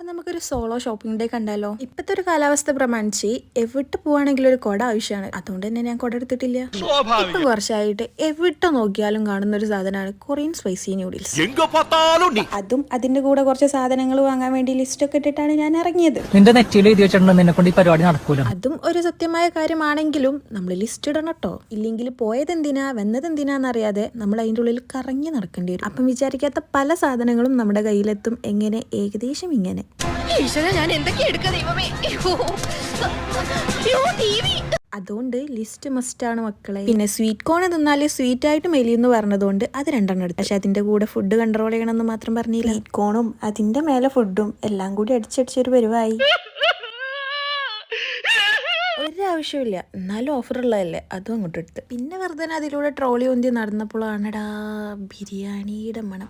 നമുക്കൊരു solo shopping day കണ്ടാലോ? ഇപ്പത്തെ ഒരു കാലാവസ്ഥ പ്രമാണിച്ച് എവിട്ട് പോവാണെങ്കിലും ഒരു കൊട ആവശ്യമാണ്. അതുകൊണ്ട് തന്നെ ഞാൻ കൊട എടുത്തിട്ടില്ല. ഇപ്പൊ കുറച്ചായിട്ട് എവിട്ട് നോക്കിയാലും കാണുന്ന ഒരു സാധനമാണ് കൊറിയൻ സ്പൈസി നൂഡിൽസ്. അതും അതിന്റെ കൂടെ കുറച്ച് സാധനങ്ങൾ വാങ്ങാൻ വേണ്ടി ലിസ്റ്റ് ഒക്കെ ഇട്ടിട്ടാണ് ഞാൻ ഇറങ്ങിയത്. അതും ഒരു സത്യമായ കാര്യമാണെങ്കിലും നമ്മൾ ലിസ്റ്റ് ഇടണം കേട്ടോ. ഇല്ലെങ്കിൽ പോയതെന്തിനാ വന്നതെന്തിനാന്നറിയാതെ നമ്മൾ അതിൻ്റെ ഉള്ളിൽ കറങ്ങി നടക്കേണ്ടി വരും. അപ്പം വിചാരിക്കാത്ത പല സാധനങ്ങളും നമ്മുടെ കയ്യിലെത്തും. എങ്ങനെ? ഏകദേശം ഇങ്ങനെ. അതുകൊണ്ട് ലിസ്റ്റ് മസ്റ്റാണ് മക്കളെ. പിന്നെ സ്വീറ്റ് കോൺ തിന്നാല് സ്വീറ്റ് ആയിട്ട് മെലിയെന്ന് പറഞ്ഞതുകൊണ്ട് അത് രണ്ടെണ്ണം എടുത്തു. പക്ഷെ അതിന്റെ കൂടെ ഫുഡ് കൺട്രോൾ ചെയ്യണമെന്ന് മാത്രം പറഞ്ഞില്ല. സ്വീറ്റ് കോണും അതിന്റെ മേലെ ഫുഡും എല്ലാം കൂടി അടിച്ചടിച്ചൊരു പരിവായി. ഒരാവശ്യമില്ല, എന്നാലും ഓഫറുള്ളതല്ലേ, അതും അങ്ങോട്ട് എടുത്ത്. പിന്നെ വെറുതെ അതിലൂടെ ട്രോളി ഒന്തി നടന്നപ്പോഴാണടാ ബിരിയാണിയുടെ മണം.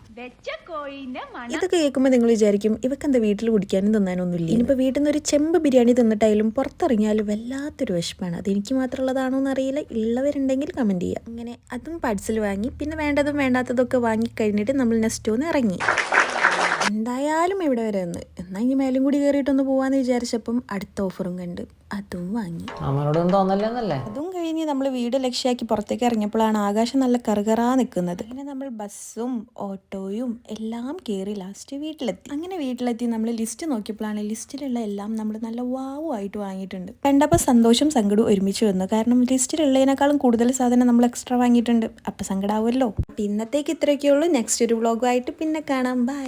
ഇതൊക്കെ കേൾക്കുമ്പോൾ നിങ്ങൾ വിചാരിക്കും ഇവക്കെന്താ വീട്ടിൽ കുടിക്കാനും തിന്നാനൊന്നുമില്ല. ഇനിയിപ്പോൾ വീട്ടിൽ നിന്ന് ഒരു ചെമ്പ് ബിരിയാണി തിന്നിട്ടായാലും പുറത്തിറങ്ങിയാലും വല്ലാത്തൊരു വിശപ്പാണ്. അതെനിക്ക് മാത്രമുള്ളതാണോ എന്നറിയില്ല. ഉള്ളവരുണ്ടെങ്കിൽ കമൻറ്റ് ചെയ്യുക. അങ്ങനെ അതും പാഴ്സൽ വാങ്ങി. പിന്നെ വേണ്ടതും വേണ്ടാത്തതൊക്കെ വാങ്ങി കഴിഞ്ഞിട്ട് നമ്മൾ നെക്സ്റ്റ് ഒന്ന് ഇറങ്ങി. എന്തായാലും ഇവിടെ വരെ ഒന്ന് എന്നാൽ ഇനി മേലും കൂടി കയറിയിട്ടൊന്ന് പോവാന്ന് വിചാരിച്ചപ്പം അടുത്ത ഓഫറും കണ്ട് അതും വാങ്ങി. അതും കഴിഞ്ഞ് നമ്മൾ വീട് ലക്ഷ്യമാക്കി പുറത്തേക്ക് ഇറങ്ങിയപ്പോഴാണ് ആകാശം നല്ല കറുകറാ നിൽക്കുന്നത്. അങ്ങനെ നമ്മൾ ബസ്സും ഓട്ടോയും എല്ലാം കയറി ലാസ്റ്റ് വീട്ടിലെത്തി. അങ്ങനെ വീട്ടിലെത്തി നമ്മൾ ലിസ്റ്റ് നോക്കിയപ്പോഴാണ് ലിസ്റ്റിലുള്ള എല്ലാം നമ്മൾ നല്ല വാവുമായിട്ട് വാങ്ങിയിട്ടുണ്ട്. കണ്ടപ്പോൾ സന്തോഷം സങ്കടവും ഒരുമിച്ച് വന്നു. കാരണം ലിസ്റ്റിലുള്ളതിനേക്കാളും കൂടുതൽ സാധനം നമ്മൾ എക്സ്ട്രാ വാങ്ങിയിട്ടുണ്ട്. അപ്പം സങ്കടമാവുമല്ലോ. ഇന്നത്തേക്ക് ഇത്രയൊക്കെയുള്ളൂ. നെക്സ്റ്റ് ഒരു വ്ളോഗുമായിട്ട് പിന്നെ കാണാം. ബൈ.